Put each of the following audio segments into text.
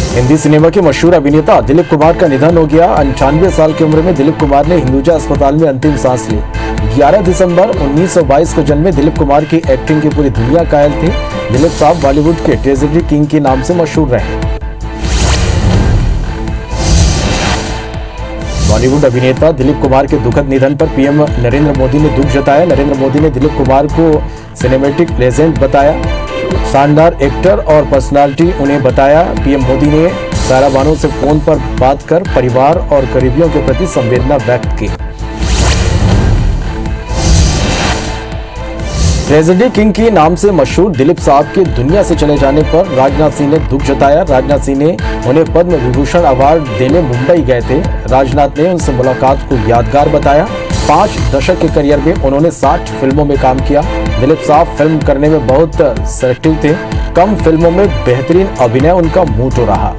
Hindi cinema के मशहूर अभिनेता दिलीप कुमार का निधन हो गया। 98 साल की उम्र में दिलीप कुमार ने हिंदुजा अस्पताल में अंतिम सांस ली। 11 दिसंबर 1922 को जन्मे दिलीप कुमार की एक्टिंग की पूरी दुनिया कायल थी। दिलीप साहब बॉलीवुड के ट्रेजेडी किंग के नाम से मशहूर रहे। बॉलीवुड अभिनेता दिलीप कुमार के दुखद निधन पर पीएम नरेंद्र मोदी ने दुख जताया। नरेंद्र मोदी ने दिलीप कुमार को सिनेमैटिक लेजेंड बताया, शानदार एक्टर और पर्सनालिटी उन्हें बताया। पीएम मोदी ने सारा बानो से फोन पर बात कर परिवार और करीबियों के प्रति संवेदना व्यक्त की। ट्रेजेडी किंग के नाम से मशहूर दिलीप साहब के दुनिया से चले जाने पर राजनाथ सिंह ने दुख जताया। राजनाथ सिंह ने उन्हें पद्म विभूषण अवार्ड देने मुंबई गए थे। राजनाथ ने उनसे मुलाकात को यादगार बताया। 5 दशक के करियर में उन्होंने 60 फिल्मों में काम किया। दिलीप साहब फिल्म करने में बहुत सेलेक्टिव थे। कम फिल्मों में बेहतरीन अभिनय उनका मोटो रहा।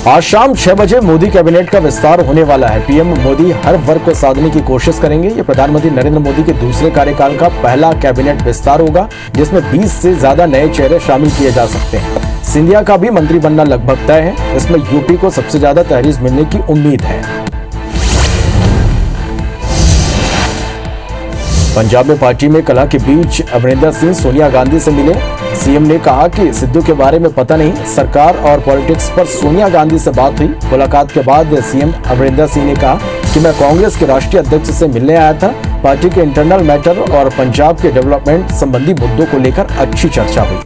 आज शाम 6 बजे मोदी कैबिनेट का विस्तार होने वाला है। पीएम मोदी हर वर्ग को साधने की कोशिश करेंगे। ये प्रधानमंत्री नरेंद्र मोदी के दूसरे कार्यकाल का पहला कैबिनेट विस्तार होगा, जिसमें 20 से ज्यादा नए चेहरे शामिल किए जा सकते हैं। सिंधिया का भी मंत्री बनना लगभग तय है। इसमें यूपी को सबसे ज्यादा तहरीर मिलने की उम्मीद है। पंजाब में पार्टी में कलह के बीच अमरिंदर सिंह सोनिया गांधी से मिले। सीएम ने कहा कि सिद्धू के बारे में पता नहीं, सरकार और पॉलिटिक्स पर सोनिया गांधी से बात हुई। मुलाकात के बाद सीएम अमरिंदर सिंह ने कहा कि मैं कांग्रेस के राष्ट्रीय अध्यक्ष से मिलने आया था। पार्टी के इंटरनल मैटर और पंजाब के डेवलपमेंट संबंधी मुद्दों को लेकर अच्छी चर्चा हुई।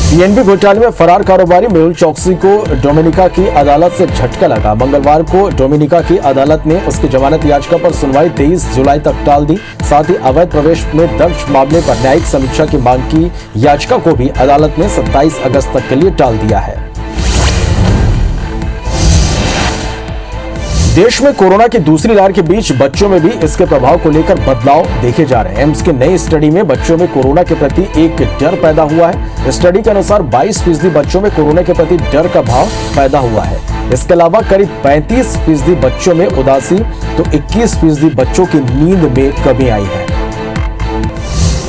पीएनबी घोटाले में फरार कारोबारी मेहुल चौकसी को डोमिनिका की अदालत से झटका लगा। मंगलवार को डोमिनिका की अदालत ने उसकी जमानत याचिका पर सुनवाई 23 जुलाई तक टाल दी। साथ ही अवैध प्रवेश में दर्ज मामले पर न्यायिक समीक्षा की मांग की याचिका को भी अदालत ने 27 अगस्त तक के लिए टाल दिया है। देश में कोरोना की दूसरी लहर के बीच बच्चों में भी इसके प्रभाव को लेकर बदलाव देखे जा रहे हैं। एम्स की नई स्टडी में बच्चों में कोरोना के प्रति एक डर पैदा हुआ है। स्टडी के अनुसार 22% बच्चों में कोरोना के प्रति डर का भाव पैदा हुआ है। इसके अलावा करीब 35% बच्चों में उदासी तो 21% बच्चों की नींद में कमी आई है।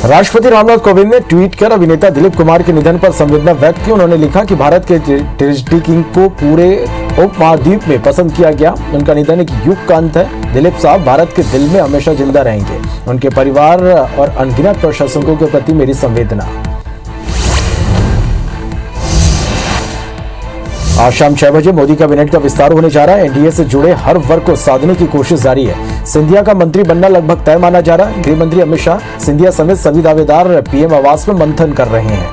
राष्ट्रपति रामनाथ कोविंद ने ट्वीट कर अभिनेता दिलीप कुमार के निधन पर संवेदना व्यक्त की। उन्होंने लिखा कि भारत के ट्रेजेडी किंग को पूरे उपमहाद्वीप में पसंद किया गया। उनका निधन एक युग का अंत है। दिलीप साहब भारत के दिल में हमेशा जिंदा रहेंगे। उनके परिवार और अनगिनत प्रशंसकों के प्रति मेरी संवेदना। आज शाम 6 बजे मोदी कैबिनेट का विस्तार होने जा रहा है। एनडीए से जुड़े हर वर्ग को साधने की कोशिश जारी है। सिंधिया का मंत्री बनना लगभग तय माना जा रहा है। गृह मंत्री अमित शाह, सिंधिया समेत सभी दावेदार पीएम आवास में मंथन कर रहे हैं।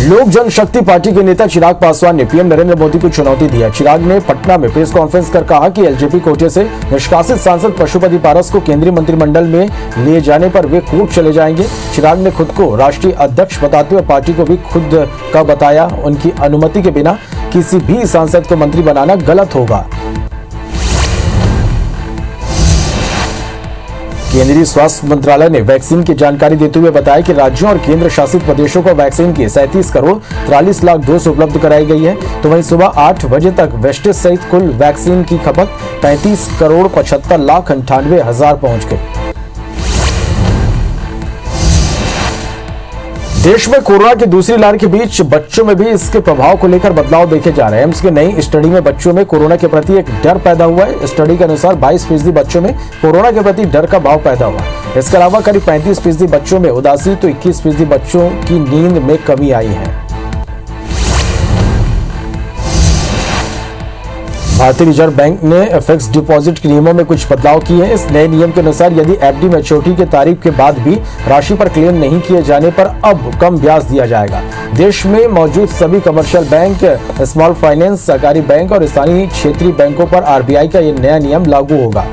लोक जनशक्ति पार्टी के नेता चिराग पासवान ने पीएम नरेंद्र मोदी को चुनौती दी है। चिराग ने पटना में प्रेस कॉन्फ्रेंस कर कहा कि एलजेपी कोटे से निष्कासित सांसद पशुपति पारस को केंद्रीय मंत्रिमंडल में लिए जाने पर वे कोर्ट चले जाएंगे। चिराग ने खुद को राष्ट्रीय अध्यक्ष बताते हुए पार्टी को भी खुद का बताया। उनकी अनुमति के बिना किसी भी सांसद को मंत्री बनाना गलत होगा। केंद्रीय स्वास्थ्य मंत्रालय ने वैक्सीन की जानकारी देते हुए बताया कि राज्यों और केंद्र शासित प्रदेशों को वैक्सीन की 37 करोड़ 43 लाख डोज उपलब्ध कराई गई है। तो वहीं सुबह 8 बजे तक वेस्टेज सहित कुल वैक्सीन की खपत 35 करोड़ 75 लाख 98 हजार पहुंच गई। देश में कोरोना की दूसरी लहर के बीच बच्चों में भी इसके प्रभाव को लेकर बदलाव देखे जा रहे हैं। एम्स की नई स्टडी में बच्चों में कोरोना के प्रति एक डर पैदा हुआ है। स्टडी के अनुसार 22% बच्चों में कोरोना के प्रति डर का भाव पैदा हुआ। इसके अलावा करीब 35% बच्चों में उदासी तो 21% बच्चों की नींद में कमी आई है। भारतीय रिजर्व बैंक ने फिक्स डिपॉजिट के नियमों में कुछ बदलाव किए हैं। इस नए नियम के अनुसार यदि एफडी मैच्योरिटी के तारीख के बाद भी राशि पर क्लेम नहीं किए जाने पर अब कम ब्याज दिया जाएगा। देश में मौजूद सभी कमर्शियल बैंक, स्मॉल फाइनेंस, सरकारी बैंक और स्थानीय क्षेत्रीय बैंकों पर आरबीआई का यह नया नियम लागू होगा।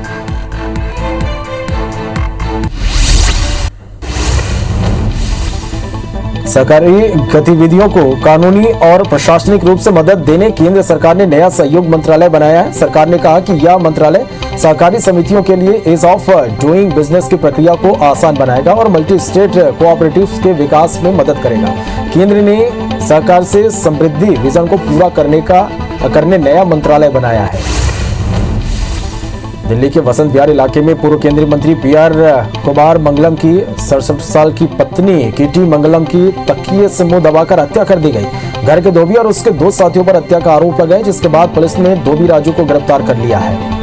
सरकारी गतिविधियों को कानूनी और प्रशासनिक रूप से मदद देने केंद्र सरकार ने नया सहयोग मंत्रालय बनाया है। सरकार ने कहा कि यह मंत्रालय सहकारी समितियों के लिए ईज ऑफ डूइंग बिजनेस की प्रक्रिया को आसान बनाएगा और मल्टी स्टेट कोऑपरेटिव्स के विकास में मदद करेगा। केंद्र ने सरकार से समृद्धि विजन को पूरा करने नया मंत्रालय बनाया है। दिल्ली के वसंत विहार इलाके में पूर्व केंद्रीय मंत्री पीआर कुमार मंगलम की 67 साल की पत्नी कीटी मंगलम की तकिए से मुंह दबाकर हत्या कर दी गई। घर के धोबी और उसके 2 साथियों पर हत्या का आरोप लगाया, जिसके बाद पुलिस ने धोबी राजू को गिरफ्तार कर लिया है।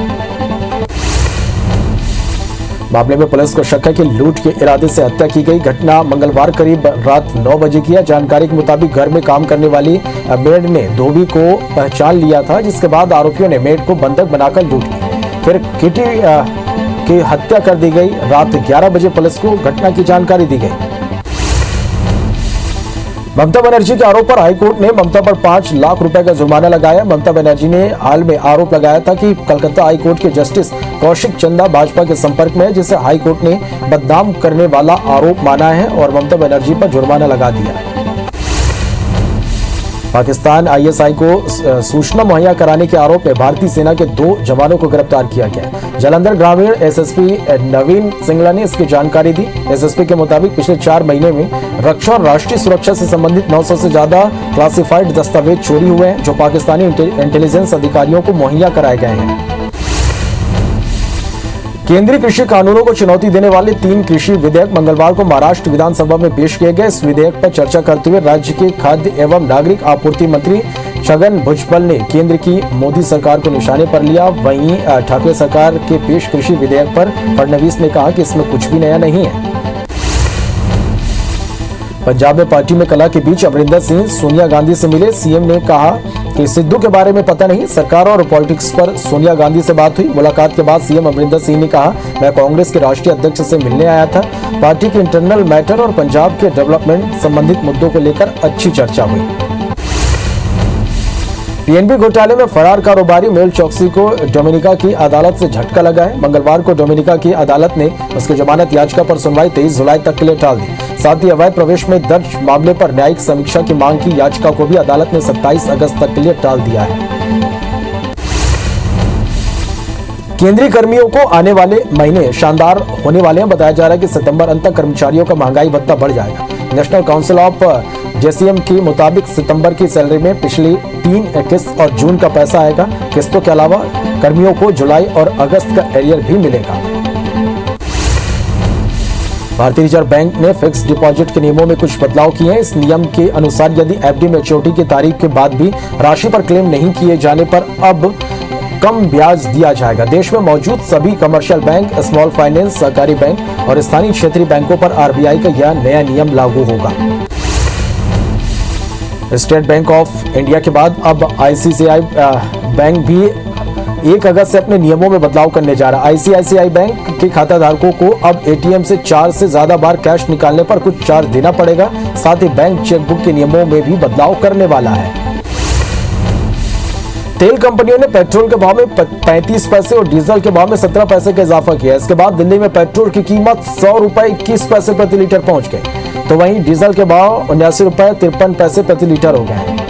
मामले में पुलिस को शक है कि लूट के इरादे से हत्या की गई। घटना मंगलवार करीब रात 9 बजे की है। जानकारी के मुताबिक घर में काम करने वाली मेड ने धोबी को पहचान लिया था, जिसके बाद आरोपियों ने मेड को बंधक बनाकर लूट ली। फिर किटी की हत्या कर दी गई। रात 11 बजे पुलिस को घटना की जानकारी दी गई। ममता बनर्जी के आरोप पर हाईकोर्ट ने ममता पर 5 लाख रुपए का जुर्माना लगाया। ममता बनर्जी ने हाल में आरोप लगाया था कि कलकत्ता हाईकोर्ट के जस्टिस कौशिक चंदा भाजपा के संपर्क में है, जिसे हाईकोर्ट ने बदनाम करने वाला आरोप माना है और ममता बनर्जी पर जुर्माना लगा दिया। पाकिस्तान आईएसआई को सूचना मुहैया कराने के आरोप में भारतीय सेना के 2 जवानों को गिरफ्तार किया गया। जालंधर ग्रामीण एसएसपी नवीन सिंगला ने इसकी जानकारी दी। एसएसपी के मुताबिक पिछले 4 महीने में रक्षा और राष्ट्रीय सुरक्षा से संबंधित 900 से ज्यादा क्लासिफाइड दस्तावेज चोरी हुए हैं, जो पाकिस्तानी इंटेलिजेंस अधिकारियों को मुहैया कराए गए हैं। केंद्रीय कृषि कानूनों को चुनौती देने वाले 3 कृषि विधेयक मंगलवार को महाराष्ट्र विधानसभा में पेश किए गए। इस विधेयक पर चर्चा करते हुए राज्य के खाद्य एवं नागरिक आपूर्ति मंत्री छगन भुजबल ने केंद्र की मोदी सरकार को निशाने पर लिया। वहीं ठाकरे सरकार के पेश कृषि विधेयक पर फडणवीस ने कहा कि इसमें कुछ भी नया नहीं है। पंजाब में पार्टी में कलह के बीच अमरिंदर सिंह सोनिया गांधी से मिले। सीएम ने कहा कि सिद्धू के बारे में पता नहीं, सरकार और पॉलिटिक्स पर सोनिया गांधी से बात हुई। मुलाकात के बाद सीएम अमरिंदर सिंह ने कहा, मैं कांग्रेस के राष्ट्रीय अध्यक्ष से मिलने आया था। पार्टी के इंटरनल मैटर और पंजाब के डेवलपमेंट संबंधित मुद्दों को लेकर अच्छी चर्चा हुई। पीएनबी घोटाले में फरार कारोबारी मेहुल चोकसी को डोमिनिका की अदालत से झटका लगा है। मंगलवार को डोमिनिका की अदालत ने उसकी जमानत याचिका पर सुनवाई 23 जुलाई तक के लिए टाल दी। साथ ही अवैध प्रवेश में दर्ज मामले पर न्यायिक समीक्षा की मांग की याचिका को भी अदालत ने 27 अगस्त तक के लिए टाल दिया है। केंद्रीय कर्मियों को आने वाले महीने शानदार होने वाले हैं। बताया जा रहा है कि सितंबर अंत तक कर्मचारियों का महंगाई भत्ता बढ़ जाएगा। नेशनल काउंसिल ऑफ जेसीएम के मुताबिक सितंबर की सैलरी में पिछली 3 किस्त और जून का पैसा आएगा। किस्तों के अलावा कर्मियों को जुलाई और अगस्त का एरियर भी मिलेगा। भारतीय रिजर्व बैंक ने फिक्स डिपॉजिट के नियमों में कुछ बदलाव किए हैं। इस नियम के अनुसार यदि एफडी मैच्योरिटी की तारीख के बाद भी राशि पर क्लेम नहीं किए जाने पर अब कम ब्याज दिया जाएगा। देश में मौजूद सभी कमर्शियल बैंक, स्मॉल फाइनेंस, सहकारी बैंक और स्थानीय क्षेत्रीय बैंकों पर आरबीआई का यह नया नियम लागू होगा। स्टेट बैंक ऑफ इंडिया के बाद अब आईसीआईसीआई बैंक भी 1 अगस्त से अपने नियमों में बदलाव करने जा रहा है। आईसीआईसीआई बैंक के खाता धारकों को अब एटीएम से 4 से ज्यादा बार कैश निकालने पर कुछ चार्ज देना पड़ेगा। साथ ही बैंक चेकबुक के नियमों में भी बदलाव करने वाला है। तेल कंपनियों ने पेट्रोल के भाव में 35 पैसे और डीजल के भाव में 17 पैसे का इजाफा किया। इसके बाद दिल्ली में पेट्रोल की कीमत 100 रुपए 21 पैसे प्रति लीटर पहुंच गई, तो वहीं डीजल के भाव 79 रुपए 53 पैसे प्रति लीटर हो गए।